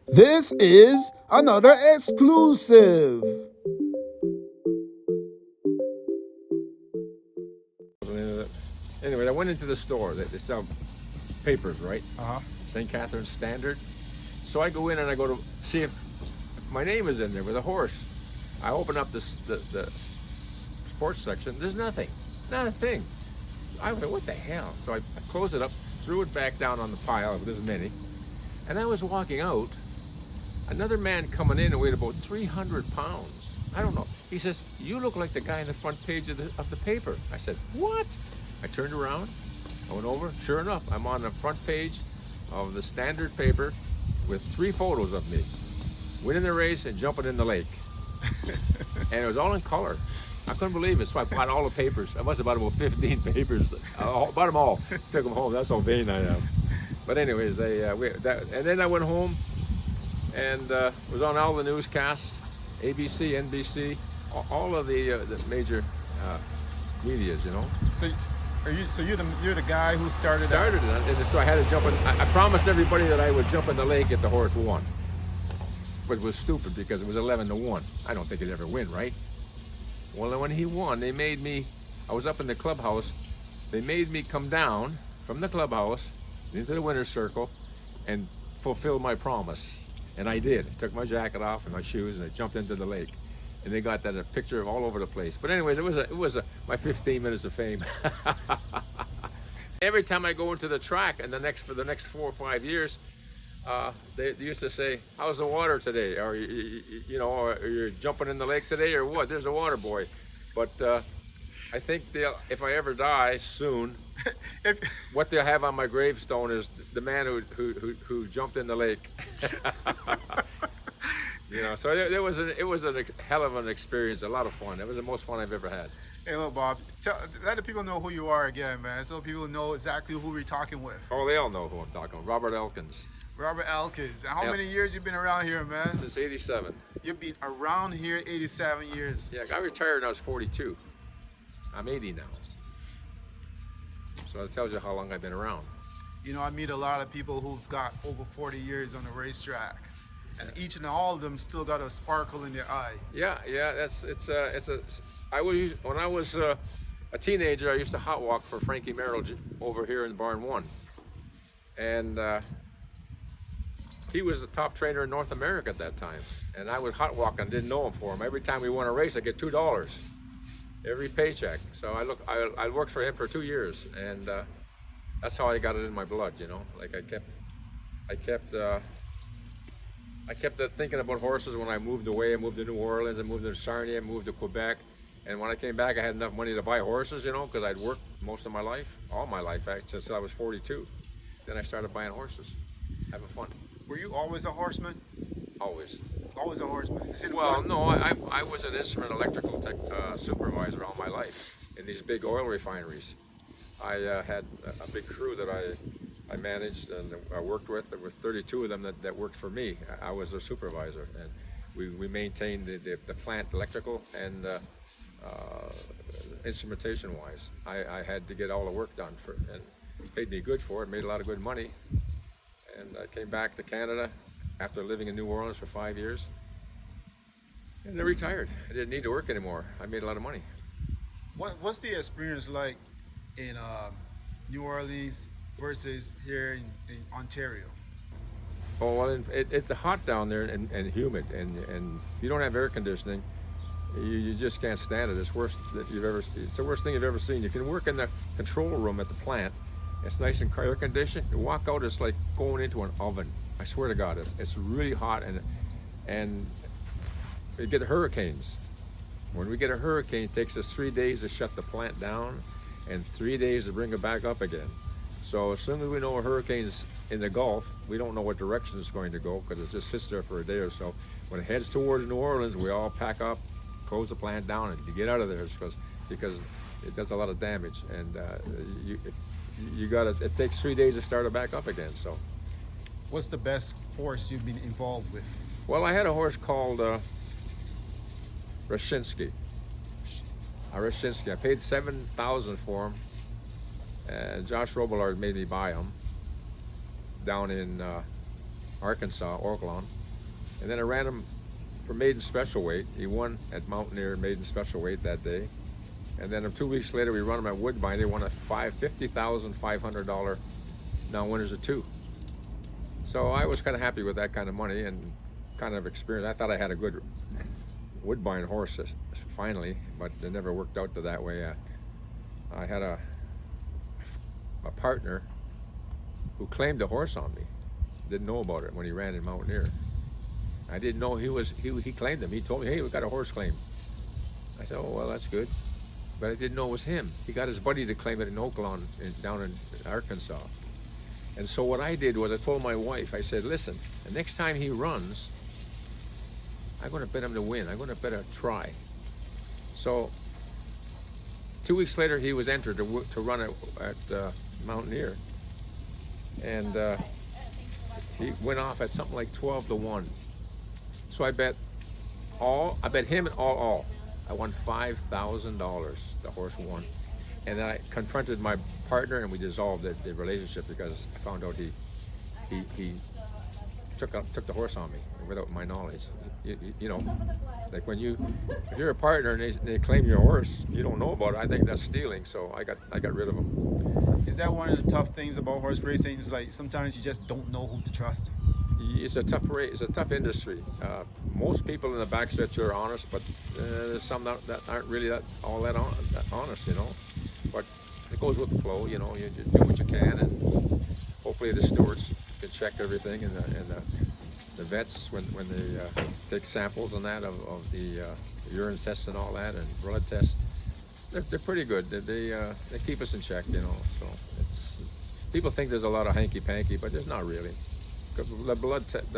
This is another exclusive. Anyway, I went into the store. They sell papers, right? Uh-huh. St. Catherine's Standard. So I go in and I go to see if my name is in there with a horse. I open up the sports section. There's nothing. Not a thing. I went, what the hell? So I closed it up, threw it back down on the pile. There's many. And I was walking out. Another man coming in and weighed about 300 pounds. I don't know. He says, you look like the guy on the front page of the paper. I said, what? I turned around. I went over. Sure enough, I'm on the front page of the Standard paper with 3 photos of me winning the race and jumping in the lake. And it was all in color. I couldn't believe it, so I bought all the papers. I must have bought about 15 papers. I bought them all. Took them home. That's how vain I am. But anyways, and then I went home and was on all the newscasts, ABC, NBC, all of the major medias, you know. So, you're the guy who started it, and so I had to jump in. I promised everybody that I would jump in the lake if the horse won, but it was stupid because it was 11-1. I don't think he'd ever win, right? Well, when he won, they made me. I was up in the clubhouse. They made me come down from the clubhouse into the winner's circle and fulfill my promise, and I did. I took my jacket off and my shoes, and I jumped into the lake. And they got that a picture of all over the place. But anyways, it was my 15 minutes of fame. Every time I go into the track, and for the next 4 or 5 years, they used to say, "How's the water today? Or or you're jumping in the lake today, or what? There's a water boy." But I think if I ever die soon, what they'll have on my gravestone is the man who jumped in the lake. So it was a hell of an experience, a lot of fun. It was the most fun I've ever had. Hey, look, Bob, let the people know who you are again, man, so people know exactly who we're talking with. Oh, they all know who I'm talking about. Robert Elkins. Robert Elkins. And how many years you been around here, man? Since 87. You've been around here 87 years. Yeah, I retired when I was 42. I'm 80 now. So that tells you how long I've been around. You know, I meet a lot of people who've got over 40 years on the racetrack. And each and all of them still got a sparkle in their eye. Yeah, when I was a teenager, I used to hot walk for Frankie Merrill over here in Barn 1. And he was the top trainer in North America at that time. And I was hot walking, didn't know him for him. Every time we won a race, I get $2 every paycheck. So I worked for him for 2 years, and that's how I got it in my blood, you know. Like I kept thinking about horses when I moved away. I moved to New Orleans, I moved to Sarnia, I moved to Quebec. And when I came back, I had enough money to buy horses, you know, because I'd worked most of my life, all my life, actually, since I was 42. Then I started buying horses, having fun. Were you always a horseman? Always. Always a horseman? Well, no, I was an instrument electrical tech supervisor all my life in these big oil refineries. I had a big crew that I managed and I worked with. There were 32 of them that worked for me. I was their supervisor, and we maintained the plant electrical and instrumentation wise. I had to get all the work done and paid me good for it, made a lot of good money. And I came back to Canada after living in New Orleans for 5 years, and I retired. I didn't need to work anymore. I made a lot of money. What's the experience like in New Orleans versus here in Ontario? Oh, well, it's hot down there and humid, and you don't have air conditioning. You just can't stand it. It's it's the worst thing you've ever seen. You can work in the control room at the plant. It's nice and air conditioned. You walk out, it's like going into an oven. I swear to God, it's really hot, and we get hurricanes. When we get a hurricane, it takes us 3 days to shut the plant down and 3 days to bring it back up again. So as soon as we know a hurricane's in the Gulf, we don't know what direction it's going to go because it just sits there for a day or so. When it heads towards New Orleans, we all pack up, close the plant down, and you get out of there because it does a lot of damage. And it takes 3 days to start it back up again. So, what's the best horse you've been involved with? Well, I had a horse called Rashinsky. I paid $7,000 for him, and Josh Robillard made me buy him down in Arkansas, Oaklawn. And then I ran him for maiden special weight. He won at Mountaineer maiden special weight that day. And then 2 weeks later, we run him at Woodbine. They won a $50,500 now winners of 2. So I was kind of happy with that kind of money and kind of experience. I thought I had a good Woodbine horse finally, but it never worked out to that way. I had a partner who claimed the horse on me. Didn't know about it when he ran in Mountaineer. I didn't know he claimed him. He told me, hey, we got a horse claim. I said, oh, well, that's good. But I didn't know it was him. He got his buddy to claim it in Oaklawn down in Arkansas. And so what I did was I told my wife, I said, listen, the next time he runs, I'm going to bet him to win. I'm going to bet a try. So 2 weeks later, he was entered to run at Mountaineer. And he went off at something like 12-1. So I bet him and all. I won $5,000. The horse won. And then I confronted my partner and we dissolved the relationship because I found out he took the horse on me without my knowledge. You know, like if you're a partner and they claim your horse, you don't know about it. I think that's stealing. So I got rid of him. Is that one of the tough things about horse racing? Is like sometimes you just don't know who to trust. It's a tough race. It's a tough industry. Most people in the backstretch are honest, but there's some that aren't really all that honest, you know. But it goes with the flow, you know. You just do what you can, and hopefully the stewards can check everything, and the vets when they take samples and that of the urine tests and all that, and blood tests. They're pretty good. They keep us in check, you know. So people think there's a lot of hanky panky, but there's not really. The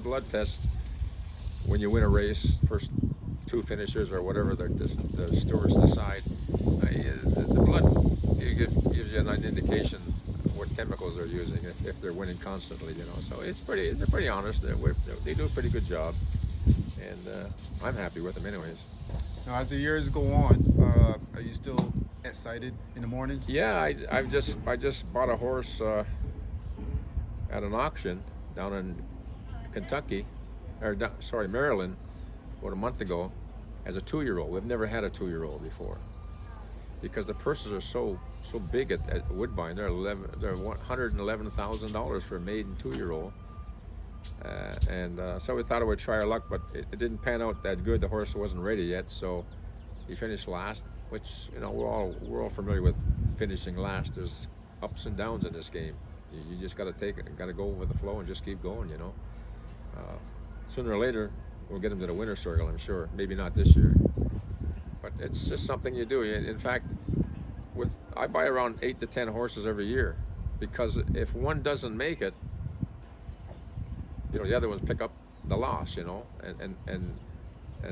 blood test when you win a race, first 2 finishers or whatever the stewards decide, the blood gives you an indication of what chemicals they're using if they're winning constantly, you know. So they're pretty honest. They do a pretty good job, and I'm happy with them anyways. Now, as the years go on, are you still excited in the mornings? Yeah, I just bought a horse at an auction down in Kentucky, Maryland, about a month ago, as a 2-year-old. We've never had a 2-year-old before, because the purses are so big at Woodbine. They're $111,000 for a maiden 2-year-old, so we thought I would try our luck, but it didn't pan out that good. The horse wasn't ready yet, so he finished last. Which, you know, we're all familiar with finishing last. There's ups and downs in this game. You just got to go with the flow and just keep going, you know. Sooner or later, we'll get him to the winner's circle, I'm sure. Maybe not this year, but it's just something you do. In fact, I buy around 8 to 10 horses every year, because if one doesn't make it, you know, the other ones pick up the loss, you know, and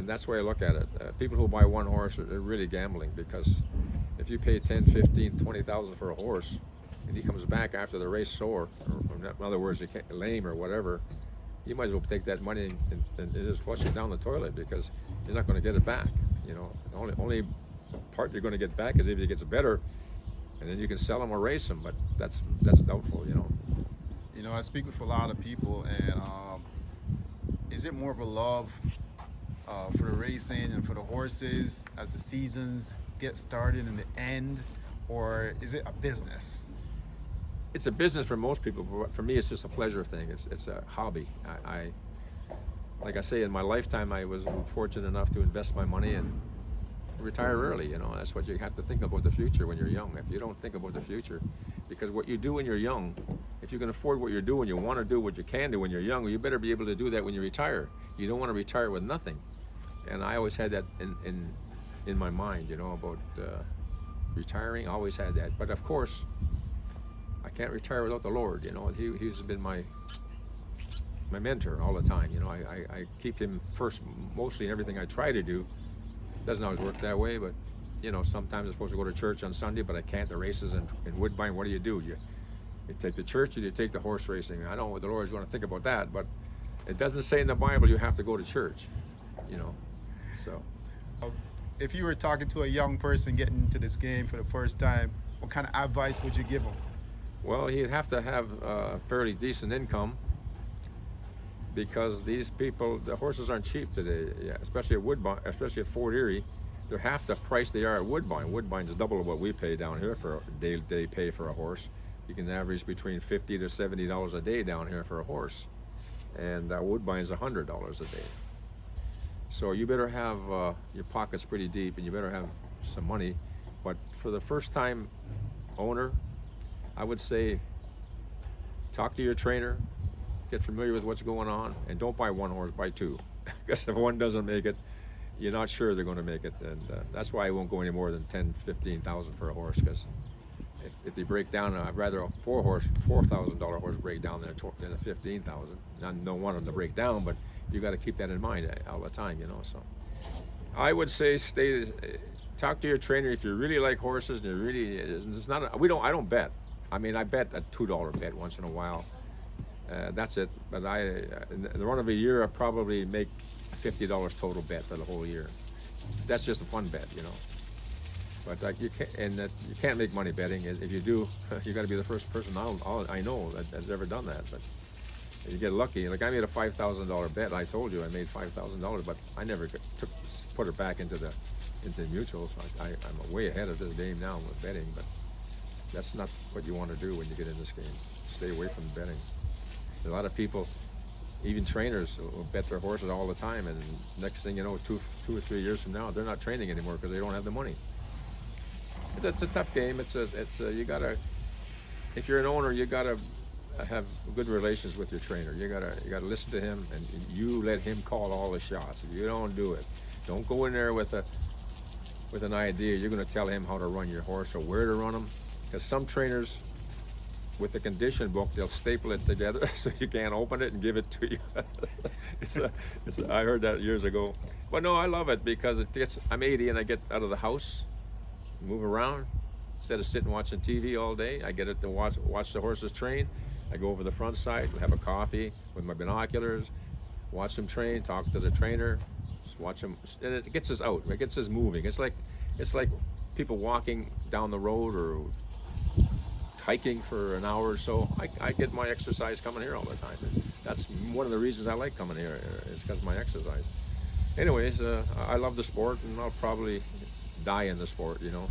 that's the way I look at it. People who buy one horse are really gambling, because if you pay 10, 15, 20,000 for a horse, and he comes back after the race sore, or in other words, lame or whatever, you might as well take that money and just flush it down the toilet, because you're not going to get it back. You know, the only part you're going to get back is if he gets better, and then you can sell him or race him. But that's doubtful, you know. You know, I speak with a lot of people, and is it more of a love for the racing and for the horses as the seasons get started and the end, or is it a business? It's a business for most people, but for me, it's just a pleasure thing. It's a hobby. Like I say, in my lifetime, I was fortunate enough to invest my money and retire early. You know, that's what you have to think about the future when you're young. If you don't think about the future, because what you do when you're young, if you can afford what you're doing, you want to do what you can do when you're young, you better be able to do that when you retire. You don't want to retire with nothing. And I always had that in my mind, you know, about retiring. I always had that. But of course, I can't retire without the Lord, you know. He's been my mentor all the time, you know. I keep him first mostly in everything I try to do. Doesn't always work that way, but, you know, sometimes I'm supposed to go to church on Sunday, but I can't. The races in Woodbine, what do? You take the church or you take the horse racing. I don't know what the Lord's going to think about that, but it doesn't say in the Bible you have to go to church, you know. So if you were talking to a young person getting into this game for the first time, what kind of advice would you give them? Well, he'd have to have a fairly decent income, because these people, the horses aren't cheap today, yeah, especially at Woodbine, especially at Fort Erie. They're half the price they are at Woodbine. Woodbine's double of what we pay down here for they pay for a horse. You can average between $50 to $70 a day down here for a horse, and Woodbine's $100 a day. So you better have your pockets pretty deep, and you better have some money. But for the first time owner, I would say talk to your trainer, get familiar with what's going on, and don't buy one horse, buy two. Because if one doesn't make it, you're not sure they're going to make it. And that's why I won't go any more than 10, 15,000 for a horse, because if they break down, I'd rather a $4,000 horse break down than a 15,000. I don't want them to break down, but you got to keep that in mind all the time, you know. So I would say talk to your trainer if you really like horses, and you really, it's not, I don't bet. I mean, I bet a $2 bet once in a while. That's it. But in the run of a year, I probably make $50 total bet for the whole year. That's just a fun bet, you know. But you can't make money betting. If you do, you got to be the first person I know that has ever done that. But you get lucky. Like I made a $5,000 bet. I told you I made $5,000, but I never put it back into the mutuals. I'm way ahead of this game now with betting, but that's not what you want to do when you get in this game. Stay away from betting. A lot of people, even trainers, will bet their horses all the time, and next thing you know, two or 3 years from now, they're not training anymore because they don't have the money. It's a tough game. You gotta, if you're an owner, you gotta have good relations with your trainer. You gotta listen to him, and you let him call all the shots. If you don't do it, don't go in there with an idea. You're gonna tell him how to run your horse or where to run him, because some trainers, with the condition book, they'll staple it together so you can't open it and give it to you. I heard that years ago. But no, I love it because I'm 80 and I get out of the house, move around. Instead of sitting watching TV all day, I get it to watch the horses train. I go over the front side, have a coffee with my binoculars, watch them train, talk to the trainer, just watch them, and it gets us out. It gets us moving. It's like people walking down the road or hiking for an hour or so. I get my exercise coming here all the time. And that's one of the reasons I like coming here, is because of my exercise. Anyways, I love the sport, and I'll probably die in the sport, you know.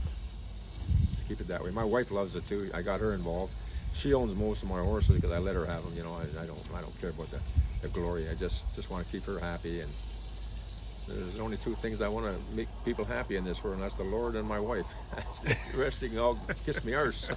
Keep it that way. My wife loves it too. I got her involved. She owns most of my horses because I let her have them. You know, I don't care about the glory. I just want to keep her happy. And there's only two things I want to make people happy in this world, and that's the Lord and my wife. The rest you can all kiss me arse.